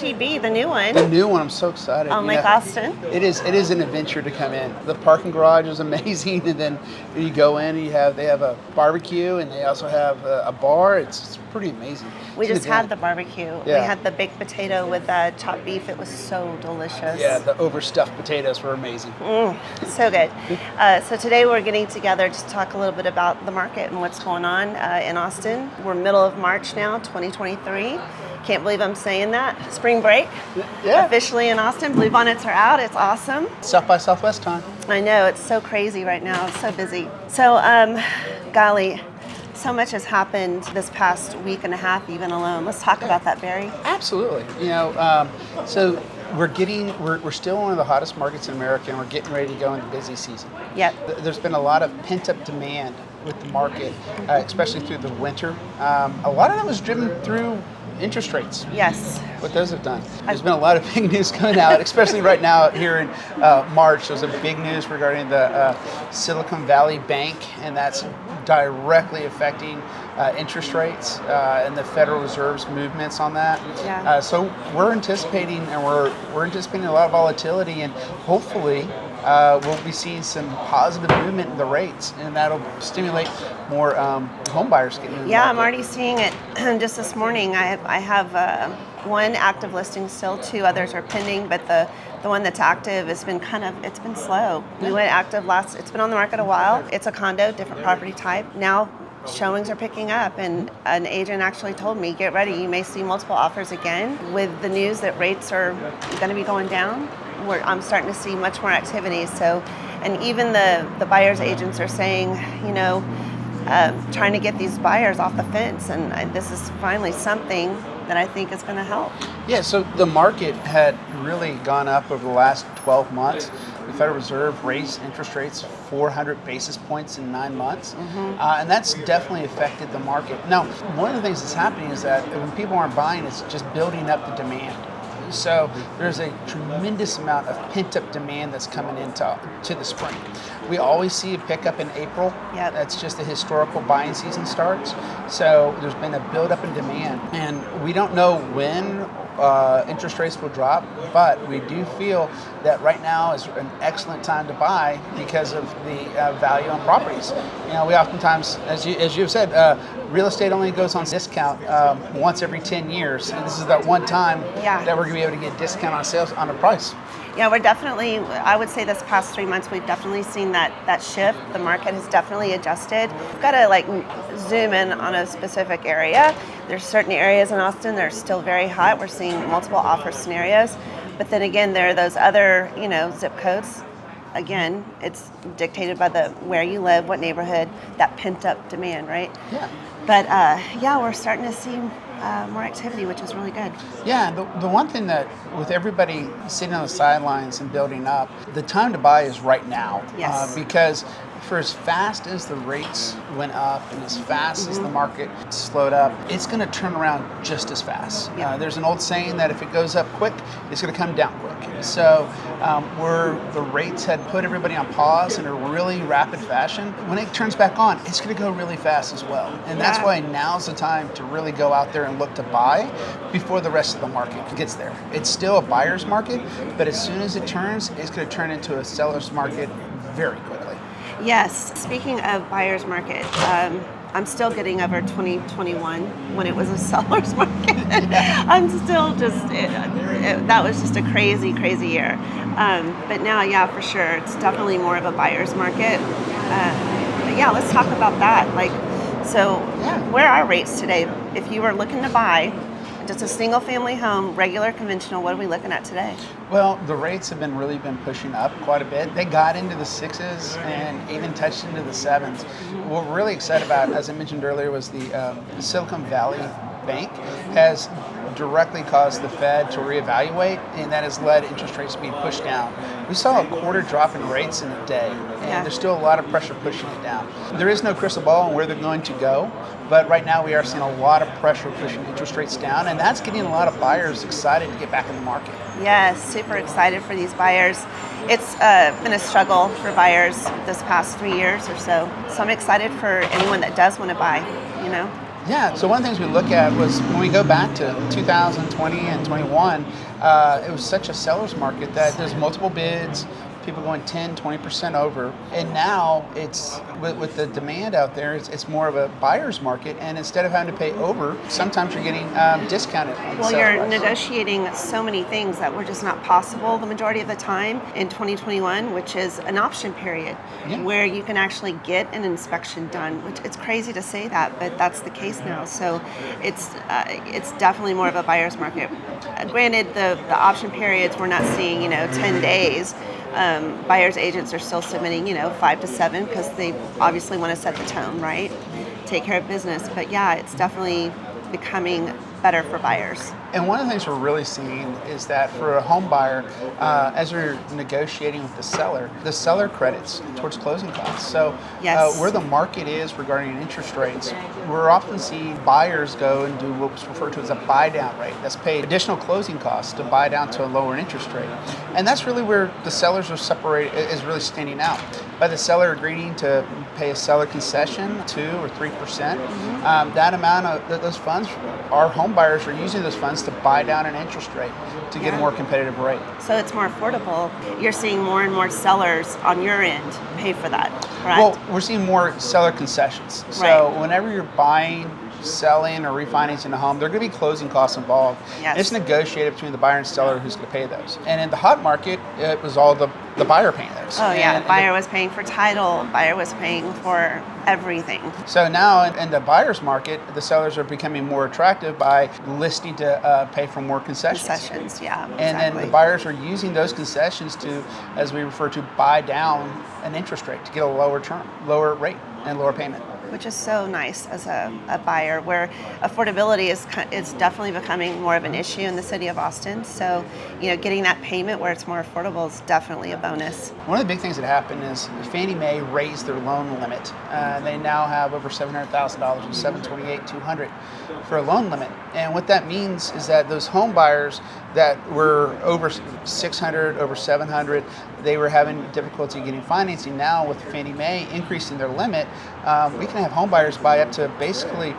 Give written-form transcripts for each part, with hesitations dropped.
HEB, the new one. The new one, I'm so excited. On Lake Austin. It is an adventure to come in. The parking garage is amazing, and then you go in and they have a barbecue, and they also have a bar. It's pretty amazing. We just had the barbecue. Yeah. We had the baked potato with chopped beef. It was so delicious. Yeah, the overstuffed potatoes were amazing. So good. So today we're getting together to talk a little bit about the market and what's going on in Austin. We're middle of March now, 2023. Can't believe I'm saying that. Spring break, officially in Austin. Blue bonnets are out. It's awesome. South by Southwest time. I know, it's so crazy right now. It's so busy. So, golly, so much has happened this past week and a half, even alone. Let's talk about that, Barry. Absolutely. So we're still one of the hottest markets in America, and we're getting ready to go into busy season. Yep. There's been a lot of pent-up demand with the market, especially through the winter. A lot of that was driven through interest rates. Yes. What those have done. There's been a lot of big news coming out, especially right now here in March. There's a big news regarding the Silicon Valley Bank, and that's directly affecting interest rates and the Federal Reserve's movements on that. Yeah. So we're anticipating, and we're anticipating a lot of volatility, and hopefully we'll be seeing some positive movement in the rates, and that'll stimulate more home buyers getting in the market. I'm already seeing it. Just this morning, I have one active listing still, 2 others are pending, but the one that's active has been it's been slow. We went active it's been on the market a while. It's a condo, different property type. Now showings are picking up, and an agent actually told me, get ready, you may see multiple offers again. With the news that rates are going to be going down, I'm starting to see much more activity. So, and even the buyers agents are saying, trying to get these buyers off the fence, and this is finally something that I think is going to help. Yeah, so the market had really gone up over the last 12 months. The Federal Reserve raised interest rates 400 basis points in 9 months, and that's definitely affected the market. Now, one of the things that's happening is that when people aren't buying, it's just building up the demand. So there's a tremendous amount of pent-up demand that's coming into the spring. We always see a pickup in April. Yep. That's just the historical buying season starts. So there's been a buildup in demand, and we don't know when interest rates will drop, but we do feel that right now is an excellent time to buy because of the value on properties. We oftentimes, as you've said, real estate only goes on discount once every 10 years, and this is that one time that we're going to be able to get discount on sales on a price. Yeah, we're definitely, I would say this past 3 months, we've definitely seen that shift. The market has definitely adjusted. We've got to zoom in on a specific area. There's certain areas in Austin that are still very hot. We're seeing multiple offer scenarios. But then again, there are those other, zip codes. Again, it's dictated by where you live, what neighborhood, that pent up demand, right? Yeah. But we're starting to see more activity, which is really good. Yeah, the one thing that with everybody sitting on the sidelines and building up, the time to buy is right now. Yes. Because for as fast as the rates went up and as fast as the market slowed up, it's going to turn around just as fast. Yeah. There's an old saying that if it goes up quick, it's going to come down quick. So where the rates had put everybody on pause in a really rapid fashion, when it turns back on, it's going to go really fast as well. And that's why now's the time to really go out there and look to buy before the rest of the market gets there. It's still a buyer's market, but as soon as it turns, it's going to turn into a seller's market very quickly. Yes. Speaking of buyer's market, I'm still getting over 2021 when it was a seller's market. I'm still that was just a crazy, crazy year. But now, for sure, it's definitely more of a buyer's market. But let's talk about that. Where are rates today? If you were looking to buy just a single family home, regular, conventional, what are we looking at today? Well, the rates have really been pushing up quite a bit. They got into the 6s and even touched into the 7s. What we're really excited about, as I mentioned earlier, was the Silicon Valley Bank has directly caused the Fed to reevaluate, and that has led interest rates being pushed down. We saw a quarter drop in rates in a day, and there's still a lot of pressure pushing it down. There is no crystal ball on where they're going to go, but right now we are seeing a lot of pressure pushing interest rates down, and that's getting a lot of buyers excited to get back in the market. Yes, super excited for these buyers. It's been a struggle for buyers this past 3 years or so. So I'm excited for anyone that does want to buy, Yeah, so one of the things we look at was when we go back to 2020 and 21, it was such a seller's market that there's multiple bids, people going 10, 20% over. And now it's, with the demand out there, it's more of a buyer's market. And instead of having to pay over, sometimes you're getting discounted. Well, you're negotiating so many things that were just not possible the majority of the time in 2021, which is an option period where you can actually get an inspection done, which it's crazy to say that, but that's the case now. So it's definitely more of a buyer's market. Granted, the option periods, we're not seeing, 10 days. Buyers agents are still submitting, 5 to 7 because they obviously want to set the tone, right? Take care of business. But yeah, it's definitely becoming better for buyers. And one of the things we're really seeing is that for a home buyer, as we're negotiating with the seller credits towards closing costs. So where the market is regarding interest rates, we're often seeing buyers go and do what's referred to as a buy down rate. That's paid additional closing costs to buy down to a lower interest rate. And that's really where the sellers are is really standing out. By the seller agreeing to pay a seller concession, 2 or 3%, that amount of those funds, our home buyers are using those funds to buy down an interest rate to get a more competitive rate. So it's more affordable. You're seeing more and more sellers on your end pay for that, correct? Well, we're seeing more seller concessions. So whenever you're buying, selling, or refinancing a home, there are going to be closing costs involved. Yes. It's negotiated between the buyer and seller who's going to pay those. And in the hot market, it was all the buyer paying those. Oh yeah, the buyer was paying for title, buyer was paying for everything. So now in the buyer's market, the sellers are becoming more attractive by listing to pay for more concessions. Concessions, yeah. And then the buyers are using those concessions to, as we refer to, buy down an interest rate to get a lower rate and lower payment. Which is so nice as a buyer, where affordability is definitely becoming more of an issue in the city of Austin. So, getting that payment where it's more affordable is definitely a bonus. One of the big things that happened is Fannie Mae raised their loan limit. They now have over $700,000 and $728,200 for a loan limit. And what that means is that those home buyers that were over 600, over 700, they were having difficulty getting financing. Now with Fannie Mae increasing their limit, we can have home buyers buy up to basically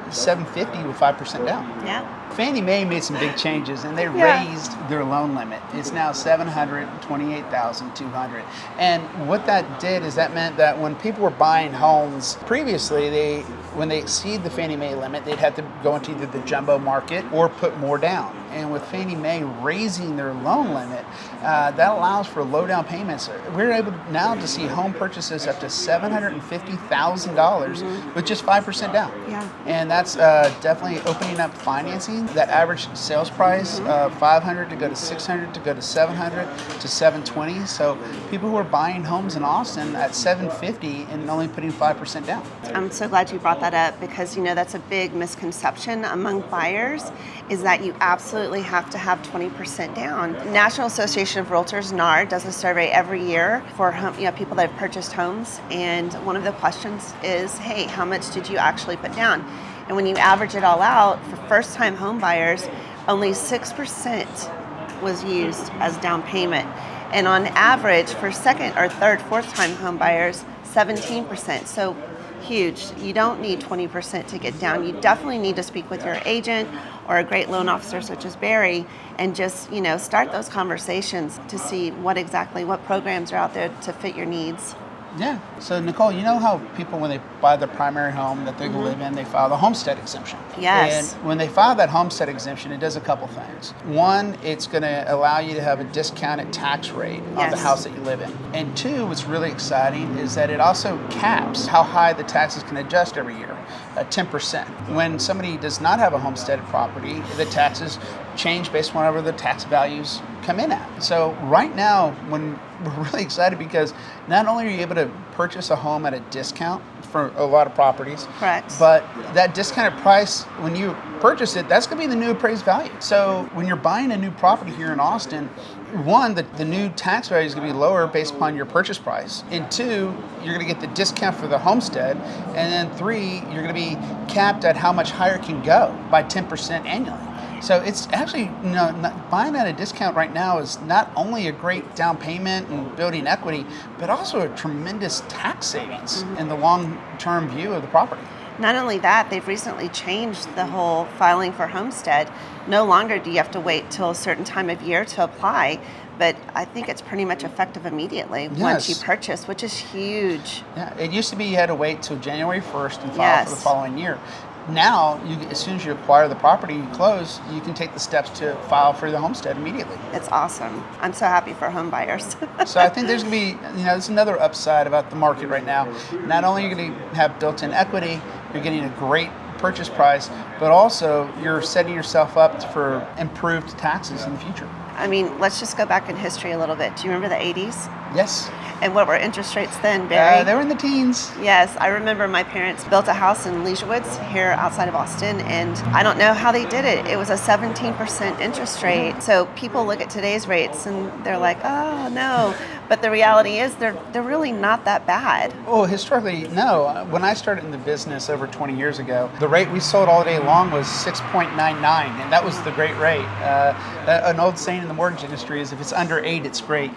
$750 with 5% down. Yeah. Fannie Mae made some big changes and they raised their loan limit. It's now $728,200. And what that did is that meant that when people were buying homes previously, when they exceed the Fannie Mae limit, they'd have to go into either the jumbo market or put more down. And with Fannie Mae raising their loan limit, that allows for low down payments. We're able now to see home purchases up to $750,000 with just 5% down. Yeah. And that's definitely opening up financing. That average sales price, $500 to go to $600 to go to $700 to $720. So people who are buying homes in Austin at $750 and only putting 5% down. I'm so glad you brought that up because that's a big misconception among buyers is that you absolutely have to have 20% down. National Association of Realtors, NAR, does a survey every year for people that have purchased homes, and one of the questions is, hey, how much did you actually put down? And when you average it all out, for first-time home buyers, only 6% was used as down payment. And on average, for second or third, fourth-time home buyers, 17%. So huge. You don't need 20% to get down. You definitely need to speak with your agent or a great loan officer such as Barry and just, start those conversations to see what programs are out there to fit your needs. Yeah. So Nicole, you know how people, when they buy their primary home that they're going to live in, they file the homestead exemption. Yes. And when they file that homestead exemption, it does a couple things. One, it's going to allow you to have a discounted tax rate on the house that you live in. And two, what's really exciting is that it also caps how high the taxes can adjust every year, 10%. When somebody does not have a homesteaded property, the taxes change based on whatever the tax values come in at. So right now, when we're really excited because not only are you able to purchase a home at a discount for a lot of properties, correct, but that discounted price, when you purchase it, that's going to be the new appraised value. So when you're buying a new property here in Austin, one, the new tax value is going to be lower based upon your purchase price. And two, you're going to get the discount for the homestead. And then three, you're going to be capped at how much higher it can go by 10% annually. So it's actually, buying at a discount right now is not only a great down payment and building equity, but also a tremendous tax savings in the long-term view of the property. Not only that, they've recently changed the whole filing for homestead. No longer do you have to wait till a certain time of year to apply, but I think it's pretty much effective immediately once you purchase, which is huge. Yeah, it used to be you had to wait till January 1st and file for the following year. Now, as soon as you acquire the property and you close, you can take the steps to file for the homestead immediately. It's awesome. I'm so happy for home buyers. So I think there's going to be, there's another upside about the market right now. Not only are you going to have built-in equity, you're getting a great purchase price, but also you're setting yourself up for improved taxes in the future. I mean, let's just go back in history a little bit. Do you remember the 80s? Yes. And what were interest rates then, Barry? They were in the teens. Yes, I remember my parents built a house in Leisure Woods here outside of Austin, and I don't know how they did it. It was a 17% interest rate. So people look at today's rates and they're like, oh no. But the reality is they're really not that bad. Well, historically, no. When I started in the business over 20 years ago, the rate we sold all day long was 6.99, and that was the great rate. An old saying in the mortgage industry is if it's under 8, it's great.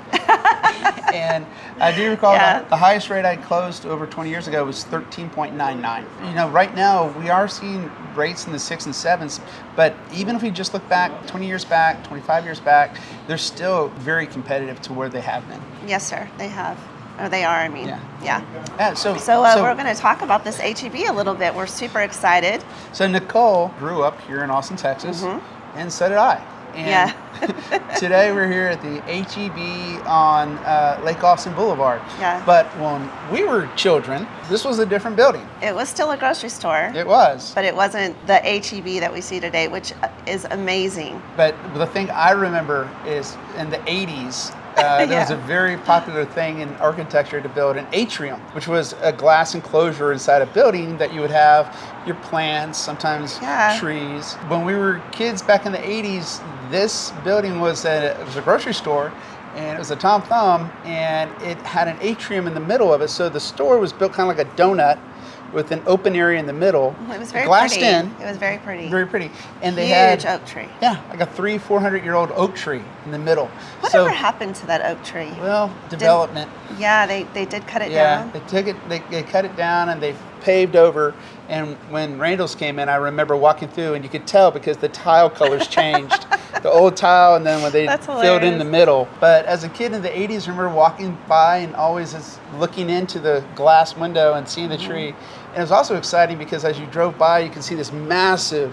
And I do recall the highest rate I closed over 20 years ago was 13.99. Right now we are seeing rates in the 6 and 7s, but even if we just look back 20 years back, 25 years back, they're still very competitive to where they have been. Yes, sir, they have. Or they are, I mean. Yeah. So we're going to talk about this HEB a little bit. We're super excited. So Nicole grew up here in Austin, Texas, and so did I. And today we're here at the HEB on Lake Austin Boulevard. Yeah. But when we were children, this was a different building. It was still a grocery store. It was. But it wasn't the HEB that we see today, which is amazing. But the thing I remember is in the 80s, there was a very popular thing in architecture to build an atrium, which was a glass enclosure inside a building that you would have your plants, sometimes trees. When we were kids back in the 80s, this building was a grocery store, and it was a Tom Thumb, and it had an atrium in the middle of it. So the store was built kind of like a donut with an open area in the middle. It was very glassed pretty. in. It was very pretty. Very pretty. And they Huge had oak tree. Yeah, like a 300-400-year-old oak tree in the middle. Whatever happened to that oak tree? Well, development. They did cut it down. Yeah, they took it. They cut it down and they paved over. And when Randall's came in, I remember walking through, and you could tell because the tile colors changed. The old tile, and then when they filled in the middle. But as a kid in the 80s, I remember walking by and always just looking into the glass window and seeing the tree. And it was also exciting because as you drove by, you could see this massive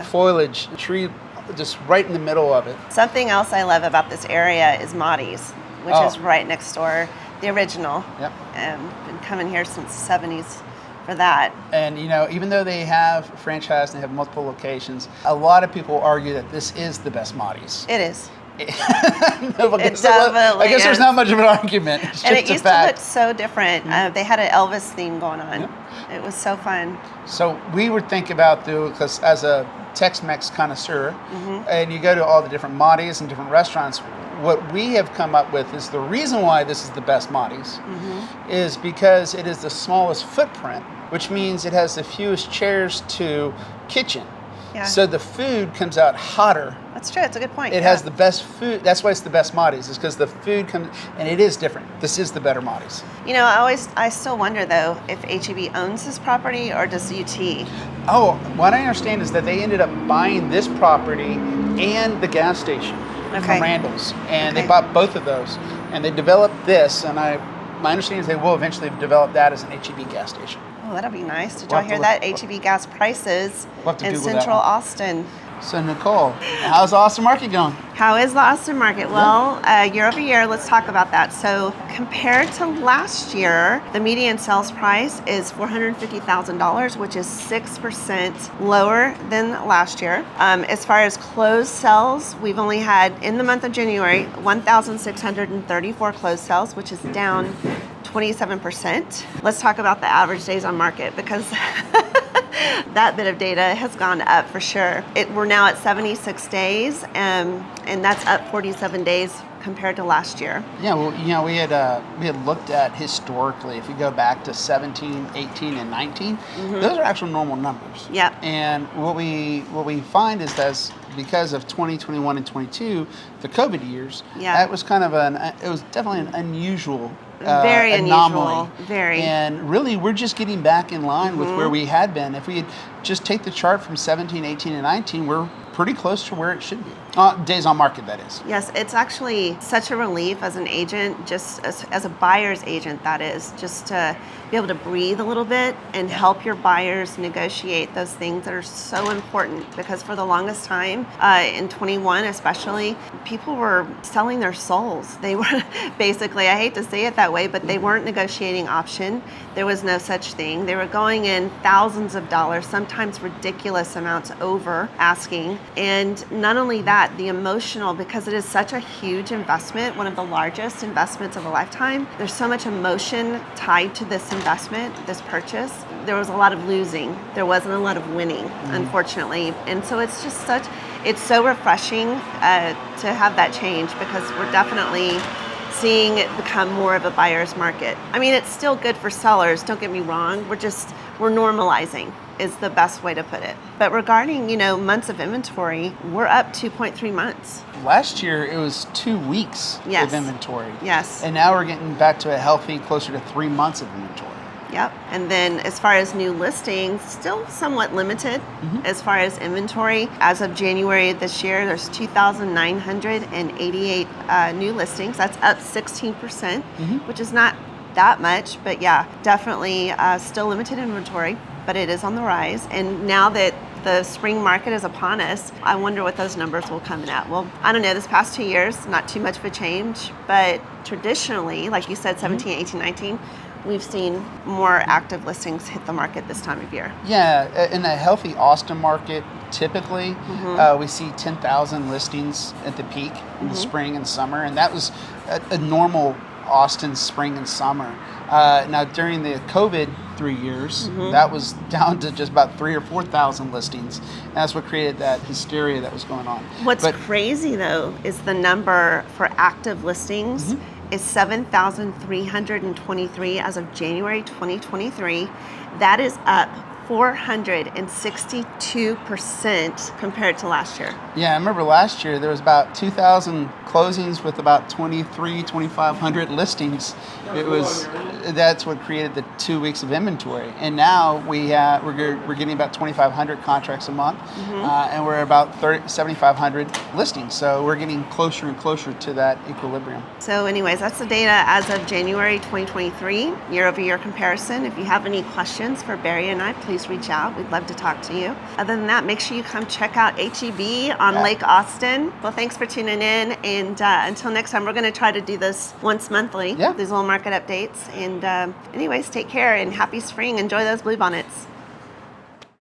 foliage tree just right in the middle of it. Something else I love about this area is Maudie's, which is right next door, the original. Yep. Been coming here since the 70s. For that. And even though they have franchise and they have multiple locations, a lot of people argue that this is the best Maudie's. It is. I guess there's not much of an argument. It's and just it used to look so different. They had an Elvis theme going on. Yep. It was so fun. So we would think about, because as a Tex-Mex connoisseur, and you go to all the different Maudie's and different restaurants, what we have come up with is the reason why this is the best Maudie's is because it is the smallest footprint, which means it has the fewest chairs to kitchen. Yeah. So the food comes out hotter. That's true. It's a good point. It has the best food. That's why it's the best Maudie's, is because the food comes, and it is different. This is the better Maudie's. I still wonder though if HEB owns this property or does UT? Oh, what I understand is that they ended up buying this property and the gas station from Randall's, and they bought both of those, and they developed this, and my understanding is they will eventually develop that as an HEB gas station. Oh, that'll be nice. Did y'all hear that? HEB gas prices in Central Austin. So Nicole, how's the Austin market going? How is the Austin market? Well, year over year, let's talk about that. So compared to last year, the median sales price is $450,000, which is 6% lower than last year. As far as closed sales, we've only had, in the month of January, 1,634 closed sales, which is down 27%. Let's talk about the average days on market, because that bit of data has gone up for sure. We're now at 76 days, and that's up 47 days compared to last year. Yeah, well, we had looked at historically, if you go back to 17, 18, and 19, those are actual normal numbers. Yep. And what we find is that because of 2021 and 22, the COVID years. Yeah. That was kind of it was definitely an unusual Very anomaly. unusual. Very. And really, we're just getting back in line with where we had been. If we had just take the chart from 17, 18, and 19, we're pretty close to where it should be. Days on market, that is. Yes, it's actually such a relief as an agent, just as a buyer's agent, that is, just to be able to breathe a little bit and help your buyers negotiate those things that are so important. Because for the longest time, in 21 especially, people were selling their souls. They were basically, I hate to say it that way, but they weren't negotiating option. There was no such thing. They were going in thousands of dollars, sometimes ridiculous amounts over asking. And not only that, the emotional, because it is such a huge investment, one of the largest investments of a lifetime. There's so much emotion tied to this investment, this purchase. There was a lot of losing. There wasn't a lot of winning, unfortunately. And so it's just it's so refreshing to have that change, because we're definitely seeing it become more of a buyer's market. I mean, it's still good for sellers, don't get me wrong. We're normalizing is the best way to put it. But regarding, months of inventory, we're up 2.3 months. Last year, it was 2 weeks of inventory. Yes. And now we're getting back to a healthy, closer to 3 months of inventory. Yep. And then as far as new listings, still somewhat limited as far as inventory. As of January this year, there's 2,988 new listings. That's up 16%, which is not that much, but yeah, definitely still limited inventory, but it is on the rise. And now that the spring market is upon us, I wonder what those numbers will come in at. Well, I don't know, this past 2 years, not too much of a change, but traditionally, like you said, 17, 18, 19, we've seen more active listings hit the market this time of year. Yeah, in a healthy Austin market, typically we see 10,000 listings at the peak in the spring and summer, and that was a normal Austin spring and summer. Now during the COVID 3 years, that was down to just about 3,000 or 4,000 listings. And that's what created that hysteria that was going on. What's crazy though is the number for active listings is 7,323 as of January 2023. That is up 462% compared to last year. Yeah, I remember last year there was about 2,000 closings with about 2,500 listings. That's what created the 2 weeks of inventory. And now we're getting about 2,500 contracts a month, and we're about 7,500 listings. So we're getting closer and closer to that equilibrium. So anyways, that's the data as of January 2023, year-over-year comparison. If you have any questions for Barry and I, please reach out. We'd love to talk to you. Other than that, make sure you come check out HEB on Lake Austin. Well, thanks for tuning in. And until next time, we're going to try to do this once monthly, these little market updates. And anyways, take care and happy spring. Enjoy those bluebonnets.